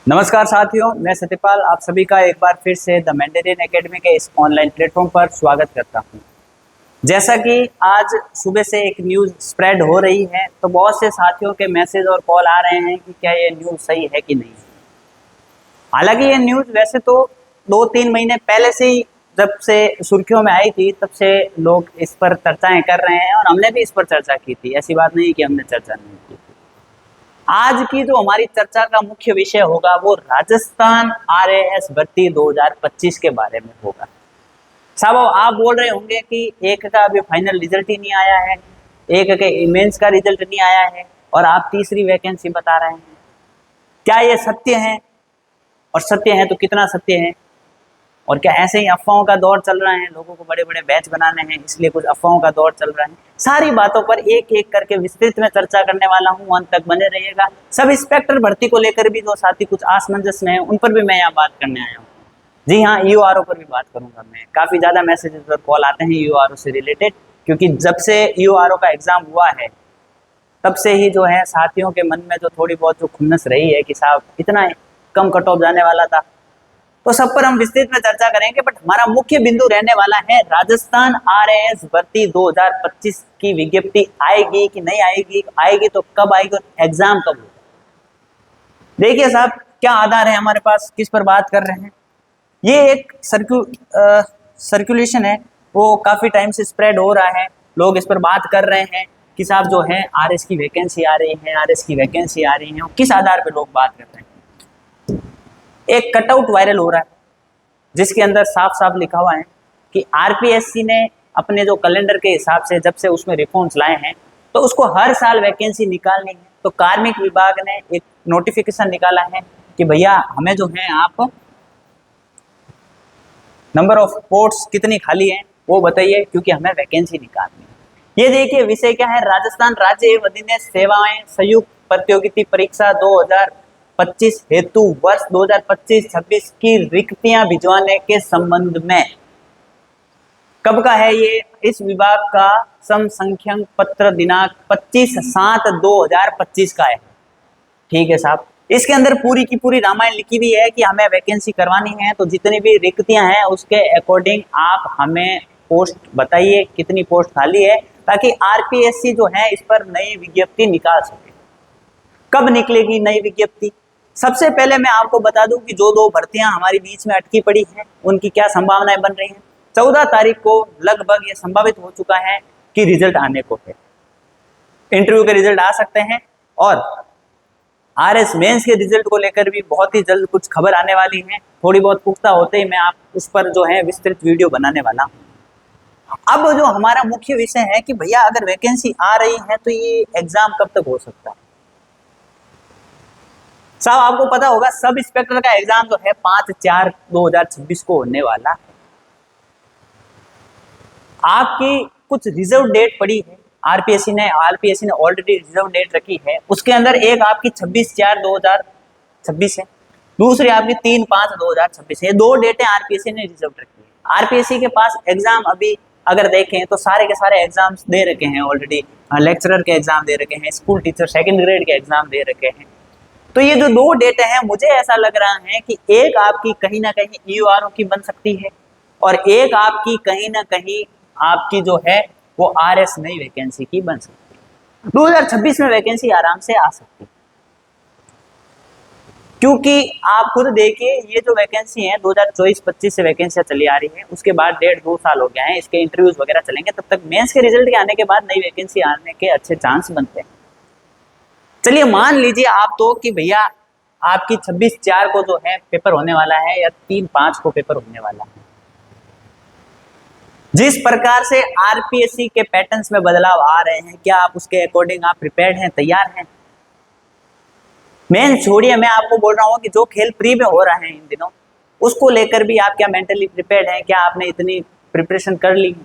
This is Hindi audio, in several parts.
नमस्कार साथियों, मैं सत्यपाल आप सभी का एक बार फिर से द मैंडेरियन एकेडमी के इस ऑनलाइन प्लेटफॉर्म पर स्वागत करता हूं। जैसा कि आज सुबह से एक न्यूज़ स्प्रेड हो रही है, तो बहुत से साथियों के मैसेज और कॉल आ रहे हैं कि क्या ये न्यूज़ सही है कि नहीं। हालांकि ये न्यूज़ वैसे तो 2-3 महीने पहले से ही जब से सुर्खियों में आई थी, तब से लोग इस पर चर्चाएं कर रहे हैं और हमने भी इस पर चर्चा की थी। ऐसी बात नहीं कि हमने चर्चा नहीं की। आज की जो हमारी चर्चा का मुख्य विषय होगा वो राजस्थान आरएएस भर्ती 2025 के बारे में होगा। साहब, आप बोल रहे होंगे कि एक का अभी फाइनल रिजल्ट ही नहीं आया है, एक के मेंस का रिजल्ट नहीं आया है और आप तीसरी वैकेंसी बता रहे हैं। क्या ये सत्य है? और सत्य है तो कितना सत्य है? और क्या ऐसे ही अफवाहों का दौर चल रहा है, लोगों को बड़े बड़े बैच बनाने हैं इसलिए कुछ अफवाहों का दौर चल रहा है? सारी बातों पर एक एक करके विस्तृत में चर्चा करने वाला हूं, अंत तक बने रहिएगा। सब इंस्पेक्टर भर्ती को लेकर भी जो साथी कुछ असमंजस में है उन पर भी मैं यहाँ बात करने आया हूँ। जी हाँ, यूआरओ पर भी बात करूंगा मैं। काफी ज्यादा मैसेजेस और कॉल आते हैं यूआरओ से रिलेटेड, क्योंकि जब से यूआरओ का एग्जाम हुआ है तब से ही जो है साथियों के मन में जो थोड़ी बहुत जो खुन्नस रही है कि साहब इतना कम कट ऑफ जाने वाला था, तो सब पर हम विस्तृत में चर्चा करेंगे। बट हमारा मुख्य बिंदु रहने वाला है राजस्थान आरएएस भर्ती 2025 की विज्ञप्ति आएगी कि नहीं आएगी, आएगी तो कब आएगी और एग्जाम कब होगा। देखिए साहब, क्या आधार है हमारे पास, किस पर बात कर रहे हैं। ये एक सर्कुलेशन है, वो काफी टाइम से स्प्रेड हो रहा है। लोग इस पर बात कर रहे हैं कि साहब जो है आरएस की वैकेंसी आ रही है, आरएस की वैकेंसी आ रही है। किस आधार पर लोग बात कर रहे हैं? एक कटआउट वायरल हो रहा है जिसके अंदर साफ साफ लिखा हुआ है कि आरपीएससी ने अपने जो कैलेंडर के हिसाब से जब से उसमें रिफॉर्म्स लाए हैं तो उसको हर साल वैकेंसी निकालनी है। तो कार्मिक विभाग ने एक नोटिफिकेशन निकाला है कि भैया हमें जो है आप नंबर ऑफ पोस्ट्स कितनी खाली हैं वो बताइए, क्योंकि हमें वैकेंसी निकालनी है। ये देखिए विषय क्या है, राजस्थान राज्य एवं अधीनस्थ सेवाएं संयुक्त प्रतियोगिता परीक्षा 2025 हेतु वर्ष 2025-26 की रिक्तियां भिजवाने के संबंध में। कब का है ये? इस विभाग का समसंख्यक पत्र दिनांक 25/7/2025 का है। ठीक है साहब, इसके अंदर पूरी की पूरी रामायण लिखी हुई है कि हमें वैकेंसी करवानी है, तो जितनी भी रिक्तियां हैं उसके अकॉर्डिंग आप हमें पोस्ट बताइए कितनी पोस्ट खाली है, ताकि आरपीएससी जो है इस पर नई विज्ञप्ति निकाल सके। कब निकलेगी नई विज्ञप्ति? सबसे पहले मैं आपको बता दूं कि जो दो भर्तियां हमारी बीच में अटकी पड़ी हैं उनकी क्या संभावनाएं बन रही हैं। 14 तारीख को लगभग ये संभावित हो चुका है कि रिजल्ट आने को है, इंटरव्यू के रिजल्ट आ सकते हैं और आरएस मेंस के रिजल्ट को लेकर भी बहुत ही जल्द कुछ खबर आने वाली है। थोड़ी बहुत पुख्ता होते ही मैं आप उस पर जो है विस्तृत वीडियो बनाने वाला हूँ। अब जो हमारा मुख्य विषय है कि भैया अगर वैकेंसी आ रही है तो ये एग्जाम कब तक हो सकता है। साहब आपको पता होगा सब इंस्पेक्टर का एग्जाम जो है 5/4/2026 को होने वाला है। आपकी कुछ रिजर्व डेट पड़ी है, आरपीएससी ने ऑलरेडी रिजर्व डेट रखी है। उसके अंदर एक आपकी 26/4/2026 है, दूसरी आपकी 3/5/2026 है। ये दो डेटें आरपीएससी ने रिजर्व रखी है। आरपीएससी के पास एग्जाम अभी अगर देखें तो सारे के सारे एग्जाम्स दे रखे हैं ऑलरेडी। लेक्चरर के एग्जाम दे रखे हैं, स्कूल टीचर सेकंड ग्रेड के एग्जाम दे रखे हैं। तो ये जो दो डेटे हैं मुझे ऐसा लग रहा है कि एक आपकी कहीं ना कहीं यूआरओ की बन सकती है और एक आपकी कहीं ना कहीं आपकी जो है वो आरएस नई वैकेंसी की बन सकती है। 2026 में वैकेंसी आराम से आ सकती है, क्योंकि आप खुद देखिए ये जो वैकेंसी है 2024-25 से वैकेंसियां चली आ रही है, उसके बाद 1.5-2 साल हो गए हैं, इसके इंटरव्यूज वगैरह चलेंगे। तब तक मेंस के रिजल्ट के आने के बाद नई वैकेंसी आने के अच्छे चांस बनते हैं। चलिए मान लीजिए आप तो कि भैया आपकी 26/4 को जो है पेपर होने वाला है या 3/5 को पेपर होने वाला है। जिस प्रकार से आरपीएससी के पैटर्न्स में बदलाव आ रहे हैं, क्या आप उसके अकॉर्डिंग आप प्रिपेयर्ड हैं, तैयार हैं? मेन छोड़िए, मैं आपको बोल रहा हूँ कि जो खेल प्री में हो रहा है इन दिनों उसको लेकर भी आप क्या मेंटली प्रिपेयर्ड हैं? क्या आपने इतनी प्रिपरेशन कर ली?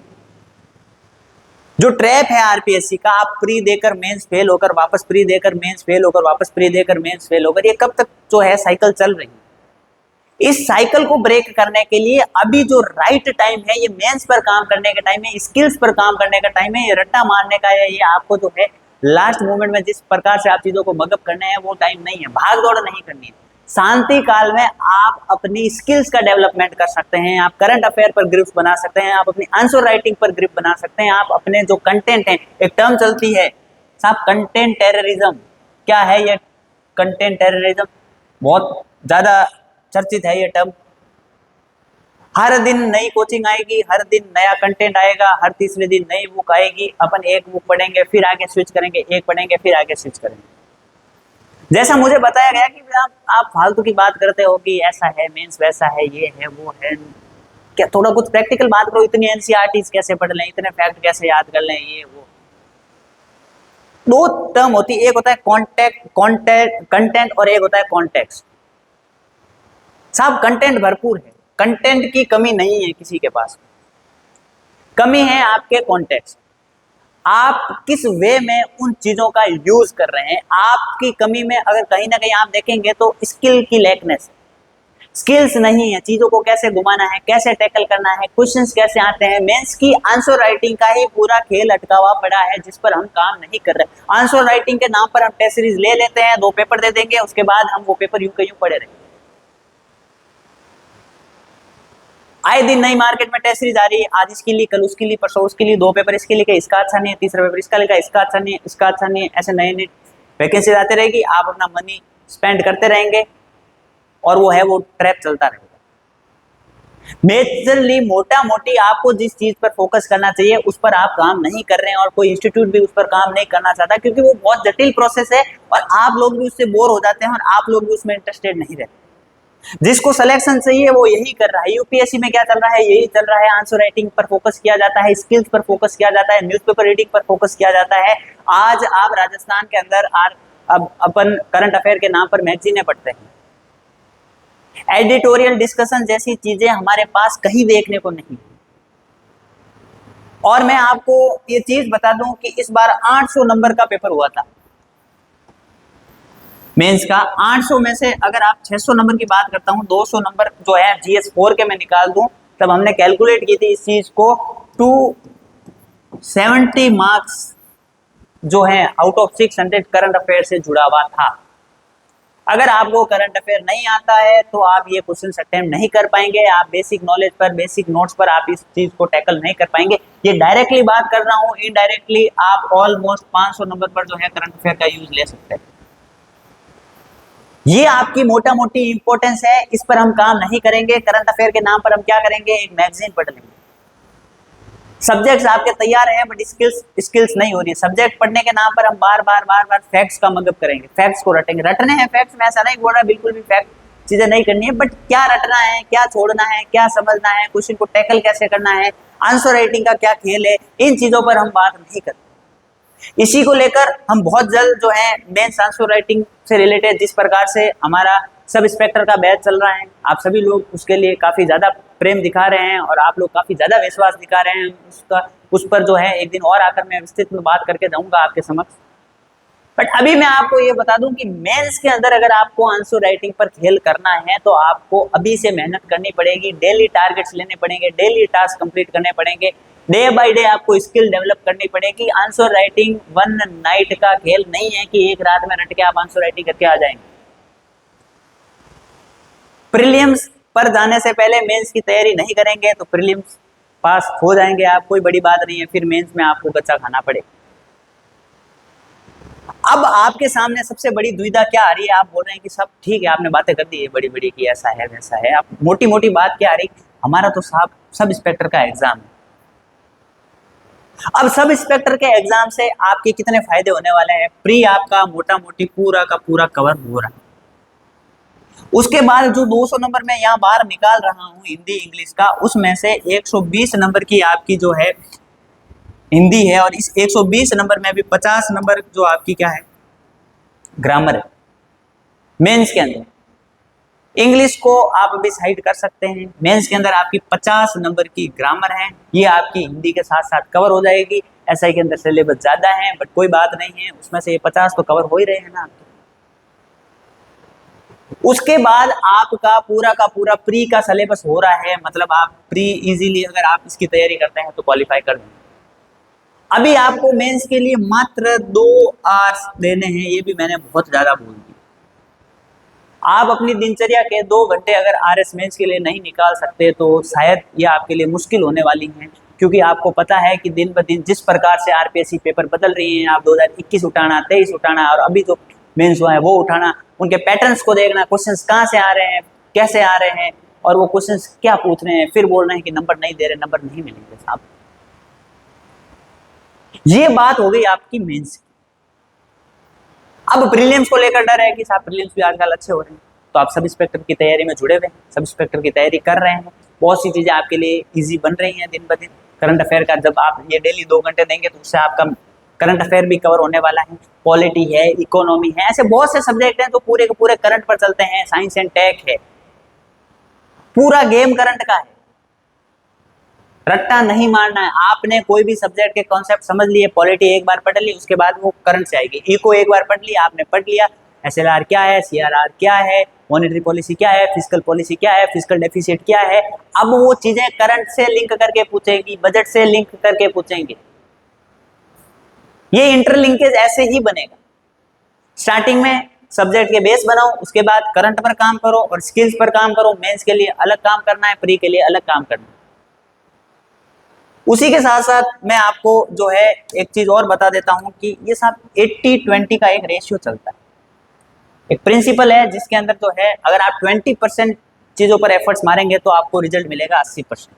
जो ट्रैप है आरपीएससी का, आप प्री देकर मेंस फेल होकर वापस प्री देकर मेंस फेल होकर वापस प्री देकर मेंस फेल होकर, ये कब तक जो है साइकिल चल रही है। इस साइकिल को ब्रेक करने के लिए अभी जो राइट टाइम है, ये मेंस पर काम करने का टाइम है, स्किल्स पर काम करने का टाइम है, ये रट्टा मारने का है। ये आपको जो है लास्ट मोमेंट में जिस प्रकार से आप चीजों को मगअप करने हैं वो टाइम नहीं है, भाग दौड़ नहीं करनी है। शांति काल में आप अपनी स्किल्स का डेवलपमेंट कर सकते हैं, आप करंट अफेयर पर ग्रिप्स बना सकते हैं, आप अपनी आंसर राइटिंग पर ग्रिप बना सकते हैं, आप अपने जो कंटेंट है, एक टर्म चलती है साहब कंटेंट टेररिज्म। क्या है ये कंटेंट टेररिज्म? बहुत ज्यादा चर्चित है ये टर्म। हर दिन नई कोचिंग आएगी, हर दिन नया कंटेंट आएगा, हर तीसरे दिन नई बुक आएगी, अपन एक बुक पढ़ेंगे फिर आगे स्विच करेंगे, एक पढ़ेंगे फिर आगे स्विच करेंगे। जैसा मुझे बताया गया कि आप फालतू की बात करते हो कि ऐसा है मीन्स वैसा है, ये है वो है, क्या थोड़ा कुछ प्रैक्टिकल बात करो, इतनी एनसीईआरटीज कैसे पढ़ लें, इतने फैक्ट कैसे याद कर लें, ये वो। दो टर्म होती है, एक होता है कंटेंट और एक होता है कॉन्टेक्स्ट। साहब कंटेंट भरपूर है, कंटेंट की कमी नहीं है किसी के पास, कमी है आपके कॉन्टेक्स्ट। आप किस वे में उन चीजों का यूज कर रहे हैं, आपकी कमी में अगर कहीं ना कहीं आप देखेंगे तो स्किल की लैकनेस, स्किल्स नहीं है, चीजों को कैसे घुमाना है, कैसे टैकल करना है, क्वेश्चंस कैसे आते हैं। मेंस की आंसर राइटिंग का ही पूरा खेल अटका हुआ पड़ा है जिस पर हम काम नहीं कर रहे। आंसर राइटिंग के नाम पर हम टेस्ट सीरीज ले लेते हैं, 2 पेपर दे देंगे, उसके बाद हम वो पेपर यूं के यूं पढ़े रहेंगे। आए दिन नई मार्केट में टेस्ट सीरीज आ रही है, आज इसके लिए, कल उसके लिए, परसों उसके लिए, 2 पेपर इसके लिए, इसका अच्छा नहीं है, तीसरा पेपर इसका लिखा, इसका अच्छा नहीं है, इसका अच्छा नहीं है, ऐसे नए नए वैकेंसी आते रहेगी, आप अपना मनी स्पेंड करते रहेंगे और वो है वो ट्रैप चलता रहेगा। मेजरली मोटा मोटी आपको जिस चीज पर फोकस करना चाहिए उस पर आप काम नहीं कर रहे हैं, और कोई इंस्टीट्यूट भी उस पर काम नहीं करना चाहता क्योंकि वो बहुत जटिल प्रोसेस है और आप लोग भी उससे बोर हो जाते हैं और आप लोग भी उसमें इंटरेस्टेड नहीं रहते। जिसको सिलेक्शन चाहिए वो यही कर रहा है। यूपीएससी में क्या चल रहा है, यही चल रहा है। आंसर राइटिंग पर फोकस किया जाता है, स्किल्स पर फोकस किया जाता है, न्यूज़पेपर रीडिंग पर फोकस किया जाता है। आज आप राजस्थान के अंदर अब अपन करंट अफेयर के नाम पर मैगजीनें पढ़ते हैं, एडिटोरियल डिस्कशन जैसी चीजें हमारे पास कहीं देखने को नहीं। और मैं आपको ये चीज बता दूं कि इस बार 800 नंबर का पेपर हुआ था मेंस का। 800 में से अगर आप 600 नंबर की बात करता हूं, 200 नंबर जो है जीएस 4 के मैं निकाल दूं, तब हमने कैलकुलेट की थी इस चीज को, 270 मार्क्स जो है आउट ऑफ 600 करंट अफेयर से जुड़ा हुआ था। अगर आपको करंट अफेयर नहीं आता है तो आप ये क्वेश्चन अटेम्प्ट नहीं कर पाएंगे, आप बेसिक नॉलेज पर, बेसिक नोट्स पर आप इस चीज को टैकल नहीं कर पाएंगे। ये डायरेक्टली बात कर रहा हूं, इनडायरेक्टली आप ऑलमोस्ट 500 नंबर पर जो है करंट अफेयर का यूज ले सकते हैं। ये आपकी मोटा मोटी इंपॉर्टेंस है, इस पर हम काम नहीं करेंगे। करंट अफेयर के नाम पर हम क्या करेंगे, एक मैगजीन पढ़ लेंगे। सब्जेक्ट्स आपके तैयार हैं बट स्किल्स नहीं हो रही है। सब्जेक्ट पढ़ने के नाम पर हम बार बार फैक्ट्स का मगब करेंगे, फैक्ट्स को रटेंगे। रटने हैं फैक्ट्स, मैं ऐसा नहीं बोल रहा बिल्कुल भी फैक्ट चीजें नहीं करनी है, बट क्या रटना है, क्या छोड़ना है, क्या समझना है, क्वेश्चन को टैकल कैसे करना है, आंसर राइटिंग का क्या खेल है, इन चीजों पर हम बात नहीं करते। इसी को लेकर हम बहुत जल्द जो है मेंस आंसर राइटिंग से रिलेटेड जिस प्रकार से हमारा सब इंस्पेक्टर का बैच चल रहा है, आप सभी लोग उसके लिए काफी ज्यादा प्रेम दिखा रहे हैं और आप लोग काफी ज्यादा विश्वास दिखा रहे हैं उस पर जो है एक दिन और आकर मैं विस्तृत में बात करके जाऊंगा आपके समक्ष। बट अभी मैं आपको ये बता दूं कि मेंस के अंदर अगर आपको आंसर राइटिंग पर खेल करना है तो आपको अभी से मेहनत करनी पड़ेगी, डेली टारगेट्स लेने पड़ेंगे, डेली टास्क कंप्लीट करने पड़ेंगे, डे बाय डे आपको स्किल डेवलप करनी पड़ेगी। आंसर राइटिंग वन नाइट का खेल नहीं है कि एक रात में रट के आप आंसर राइटिंग करके आ जाएंगे। प्रीलिम्स पर जाने से पहले मेंस की तैयारी नहीं करेंगे तो प्रीलिम्स पास हो जाएंगे आप, कोई बड़ी बात नहीं है, फिर मेंस में आपको गच्चा खाना पड़े। अब आपके सामने सबसे बड़ी दुविधा क्या आ रही है, आप बोल रहे हैं कि सब ठीक है, आपने बातें कर दी है बड़ी बड़ी कि ऐसा है वैसा है, आप मोटी मोटी बात क्या आ रही, हमारा तो साहब सब इंस्पेक्टर का एग्जाम है। अब सब इंस्पेक्टर के एग्जाम से आपके कितने फायदे होने वाले हैं, प्री आपका मोटा मोटी पूरा का पूरा कवर हो रहा है। उसके बाद जो 200 नंबर में यहाँ बाहर निकाल रहा हूँ हिंदी इंग्लिश का, उसमें से 120 नंबर की आपकी जो है हिंदी है और इस 120 नंबर में भी 50 नंबर जो आपकी क्या है ग्रामर है। मेंस के अंदर इंग्लिश को आप अभी साइड कर सकते हैं, मेंस के अंदर आपकी 50 नंबर की ग्रामर है, ये आपकी हिंदी के साथ साथ कवर हो जाएगी। एसआई के अंदर सिलेबस ज्यादा है बट कोई बात नहीं है, उसमें से ये 50 तो कवर हो ही रहे हैं ना। उसके बाद आपका पूरा का पूरा प्री का सिलेबस हो रहा है, मतलब आप प्री इजीली अगर आप इसकी तैयारी करते हैं तो क्वालिफाई कर देंगे। अभी आपको मेंस के लिए मात्र 2 आवर्स देने हैं, ये भी मैंने बहुत ज्यादा बोल दिया। आप अपनी दिनचर्या के 2 घंटे अगर आरएस मेंस के लिए नहीं निकाल सकते तो शायद ये आपके लिए मुश्किल होने वाली है, क्योंकि आपको पता है कि दिन ब दिन जिस प्रकार से आरपीएससी पेपर बदल रही हैं, आप 2021 उठाना, 23 उठाना और अभी जो मेंस हुआ है वो उठाना, उनके पैटर्न्स को देखना, क्वेश्चंस कहाँ से आ रहे हैं, कैसे आ रहे हैं और वो क्वेश्चंस क्या पूछ रहे हैं, फिर बोल रहे हैं कि नंबर नहीं दे रहे, नंबर नहीं मिलेंगे साहब। ये बात हो गई आपकी मेंस की। अब प्रीलिम्स को लेकर डर है कि साहब प्रीलिम्स भी आजकल अच्छे हो रहे हैं, तो आप सब इंस्पेक्टर की तैयारी में जुड़े हुए हैं, सब इंस्पेक्टर की तैयारी कर रहे हैं, बहुत सी चीजें आपके लिए इजी बन रही हैं दिन ब दिन। करंट अफेयर का जब आप ये डेली 2 घंटे देंगे तो उससे आपका करंट अफेयर भी कवर होने वाला है, पॉलिटी है, इकोनॉमी है, ऐसे बहुत से सब्जेक्ट हैं जो पूरे के पूरे करंट पर चलते हैं, साइंस एंड टेक है, पूरा गेम करंट का है। रट्टा नहीं मारना है, आपने कोई भी सब्जेक्ट के कॉन्सेप्ट समझ लिए, पॉलिटी एक बार पढ़ ली, उसके बाद वो करंट से आएगी। इको एक बार पढ़ लिया आपने, पढ़ लिया एसएलआर क्या है, सीआरआर क्या है, मॉनेटरी पॉलिसी क्या है, फिजिकल पॉलिसी क्या है, फिजिकल डेफिसिट क्या है। अब वो चीजें करंट से लिंक करके पूछेगी, बजट से लिंक करके पूछेंगे, ये इंटरलिंकेज ऐसे ही बनेगा। स्टार्टिंग में सब्जेक्ट के बेस बनाओ, उसके बाद करंट पर काम करो और स्किल्स पर काम करो। मेंस के लिए अलग काम करना है, प्री के लिए अलग काम करना है। उसी के साथ साथ मैं आपको जो है एक चीज और बता देता हूं कि ये सब 80-20 का एक रेशियो चलता है, एक प्रिंसिपल है जिसके अंदर जो है अगर आप 20% चीजों पर एफर्ट्स मारेंगे तो आपको रिजल्ट मिलेगा 80%,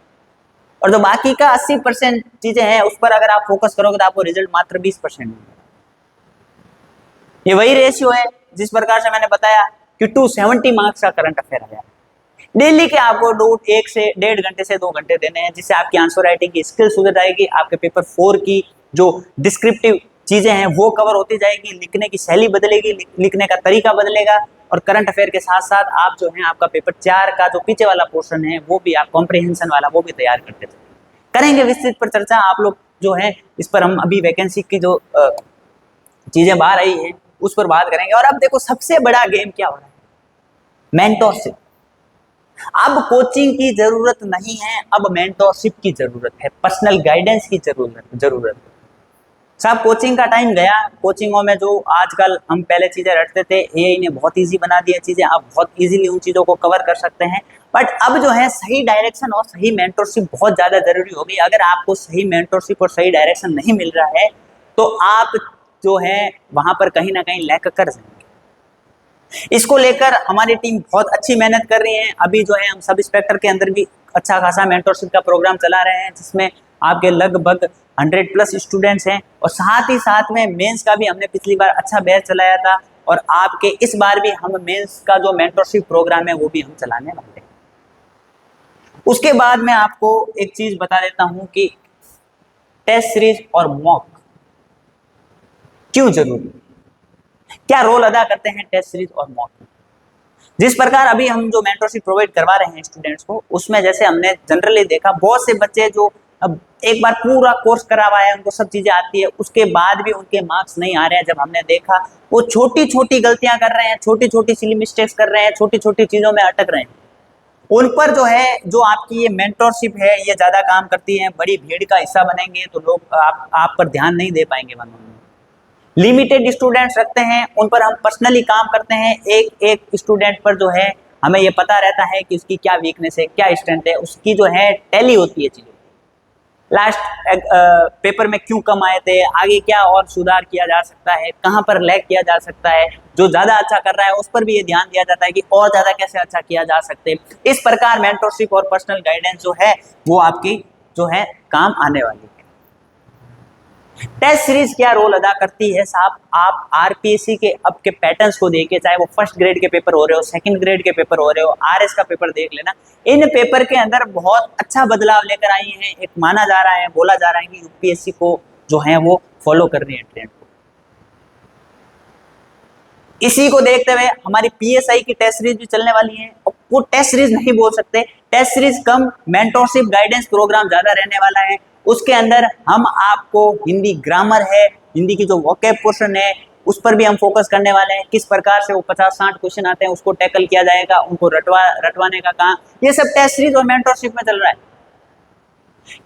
और जो बाकी का 80% चीजें हैं उस पर अगर आप फोकस करोगे तो आपको रिजल्ट मात्र 20% मिलेगा। ये वही रेशियो है जिस प्रकार से मैंने बताया कि 270 मार्क्स का करंट अफेयर आया, डेली के आपको 1 से 1.5 घंटे से 2 घंटे देने हैं, जिससे आपकी आंसर राइटिंग की स्किल सुधर जाएगी, आपके पेपर 4 की जो डिस्क्रिप्टिव चीजें हैं वो कवर होती जाएगी, लिखने की शैली बदलेगी, लिखने का तरीका बदलेगा, और करंट अफेयर के साथ साथ आप जो है आपका पेपर 4 का जो पीछे वाला पोर्शन है वो भी आप कॉम्प्रिहेंशन वाला वो भी तैयार करते करेंगे। विस्तृत पर चर्चा आप लोग जो है इस पर हम अभी वैकेंसी की जो चीजें बाहर आई है उस पर बात करेंगे। और अब देखो सबसे बड़ा गेम क्या हो रहा है, मेंटोरशिप। अब कोचिंग की जरूरत नहीं है, अब मेंटोरशिप की जरूरत है, पर्सनल गाइडेंस की जरूरत है। साहब कोचिंग का टाइम गया, कोचिंगों में जो आजकल हम पहले चीजें रटते थे एआई ने बहुत इजी बना दिया चीजें, आप बहुत इजीली उन चीजों को कवर कर सकते हैं। बट अब जो है सही डायरेक्शन और सही मेंटोरशिप बहुत ज्यादा जरूरी हो गई। अगर आपको सही मेंटोरशिप और सही डायरेक्शन नहीं मिल रहा है तो आप जो है वहां पर कहीं ना कहीं लैक कर जाएंगे। इसको लेकर हमारी टीम बहुत अच्छी मेहनत कर रही है। अभी जो है हम सब इंस्पेक्टर के अंदर भी अच्छा खासा मेंटोरशिप का प्रोग्राम चला रहे हैं, जिसमें आपके लगभग 100+ स्टूडेंट्स हैं, और साथ ही साथ में मेंस का भी हमने पिछली बार अच्छा बैच चलाया था, और आपके इस बार भी हम मेंस का जो मेंटोरशिप प्रोग्राम है वो भी हम चलाने वाले हैं। उसके बाद मैं आपको एक चीज बता देता हूं कि टेस्ट सीरीज और मॉक क्यों जरूरी, क्या रोल अदा करते हैं टेस्ट सीरीज और मॉक। जिस प्रकार अभी हम जो मेंटरशिप प्रोवाइड करवा रहे हैं स्टूडेंट्स को, उसमें जैसे हमने जनरली देखा बहुत से बच्चे जो अब एक बार पूरा कोर्स करा हुआ है, उनको सब चीजें आती है, उसके बाद भी उनके मार्क्स नहीं आ रहे हैं। जब हमने देखा वो छोटी छोटी गलतियां कर रहे हैं, छोटी छोटी सिली मिस्टेक्स कर रहे हैं, छोटी छोटी चीजों में अटक रहे हैं, उन पर जो है जो आपकी ये मेंटरशिप है ये ज्यादा काम करती है। बड़ी भीड़ का हिस्सा बनेंगे तो लोग आप पर ध्यान नहीं दे पाएंगे। लिमिटेड स्टूडेंट्स रखते हैं, उन पर हम पर्सनली काम करते हैं। एक एक स्टूडेंट पर जो है हमें ये पता रहता है कि उसकी क्या वीकनेस है, क्या स्ट्रेंथ है, उसकी जो है टैली होती है चीज़ें। लास्ट पेपर में क्यों कम आए थे, आगे क्या और सुधार किया जा सकता है, कहाँ पर लैग किया जा सकता है, जो ज़्यादा अच्छा कर रहा है उस पर भी ये ध्यान दिया जाता है कि और ज़्यादा कैसे अच्छा किया जा सकते। इस प्रकार मेंटरशिप और पर्सनल गाइडेंस जो है वो आपकी जो है काम आने वाली है। टेस्ट सीरीज क्या रोल अदा करती है साहब, आप आरपीएससी के अब के पैटर्न्स को देखिए, चाहे वो फर्स्ट ग्रेड के पेपर हो रहे हो, सेकंड ग्रेड के पेपर हो रहे हो, आरएस का पेपर देख लेना, इन पेपर के अंदर बहुत अच्छा बदलाव लेकर आई हैं। एक माना जा रहा है, बोला जा रहा है कि यूपीएससी को जो है वो फॉलो कर रही है ट्रेंड को। इसी को देखते हुए हमारी पीएसआई की टेस्ट सीरीज भी चलने वाली है। और वो टेस्ट सीरीज नहीं बोल सकते, टेस्ट सीरीज कम मेंटरशिप गाइडेंस प्रोग्राम ज्यादा रहने वाला है। उसके अंदर हम आपको हिंदी ग्रामर है, हिंदी की जो वोकैब पोर्शन है उस पर भी हम फोकस करने वाले हैं। किस प्रकार से वो 50-60 क्वेश्चन आते हैं उसको टैकल किया जाएगा, उनको रटवाने का काम, ये सब टेस्ट सीरीज और मेंटरशिप में चल रहा है।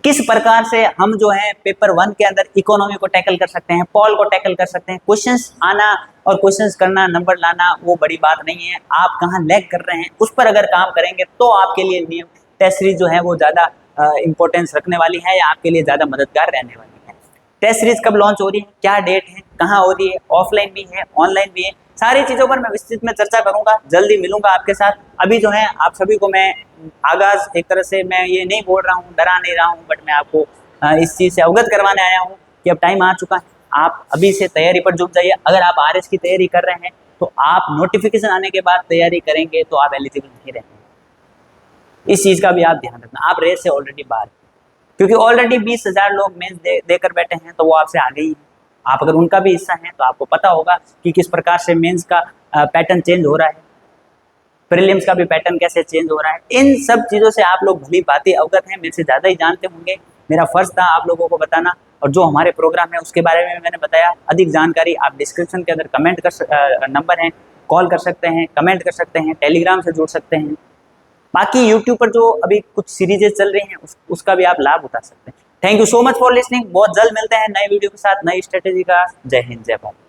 किस प्रकार से हम जो है पेपर 1 के अंदर इकोनॉमी को टैकल कर सकते हैं, पॉल को टैकल कर सकते हैं। क्वेश्चंस आना और क्वेश्चंस करना, नंबर लाना वो बड़ी बात नहीं है, आप कहाँ लैग कर रहे हैं उस पर अगर काम करेंगे तो आपके लिए नियम टेस्ट सीरीज जो है वो ज़्यादा इंपॉर्टेंस रखने वाली है या आपके लिए ज़्यादा मददगार रहने वाली है। टेस्ट सीरीज कब लॉन्च हो रही है, क्या डेट है, कहाँ हो रही है, ऑफलाइन भी है ऑनलाइन भी है, सारी चीज़ों पर मैं विस्तृत में चर्चा करूंगा, जल्दी मिलूंगा आपके साथ। अभी जो है आप सभी को मैं आगाज एक तरह से मैं ये नहीं बोल रहा हूँ, डरा नहीं रहा हूँ, बट मैं आपको इस चीज़ से अवगत करवाने आया हूँ कि अब टाइम आ चुका है, आप अभी से तैयारी पर जुट जाइए। अगर आप आरएस की तैयारी कर रहे हैं तो आप नोटिफिकेशन आने के बाद तैयारी करेंगे तो आप एलिजिबल नहीं रहेंगे, इस चीज़ का भी आप ध्यान रखना। आप रेस से ऑलरेडी बाहर, क्योंकि ऑलरेडी 20,000 लोग मेंस देकर बैठे हैं तो वो आपसे आगे ही हैं। आप अगर उनका भी हिस्सा हैं तो आपको पता होगा कि किस प्रकार से मेंस का पैटर्न चेंज हो रहा है, प्रीलिम्स का भी पैटर्न कैसे चेंज हो रहा है। इन सब चीज़ों से आप लोग भली भांति अवगत हैं, मेरे से ज़्यादा ही जानते होंगे। मेरा फर्ज था आप लोगों को बताना, और जो हमारे प्रोग्राम है उसके बारे में मैंने बताया। अधिक जानकारी आप डिस्क्रिप्शन के अंदर कमेंट कर नंबर हैं, कॉल कर सकते हैं, कमेंट कर सकते हैं, टेलीग्राम से जुड़ सकते हैं। बाकी यूट्यूब पर जो अभी कुछ सीरीजेज चल रही हैं उसका भी आप लाभ उठा सकते हैं। Thank you so much for listening. बहुत जल्द मिलते हैं नए वीडियो के साथ, नई स्ट्रेटेजी का। जय हिंद, जय भारत।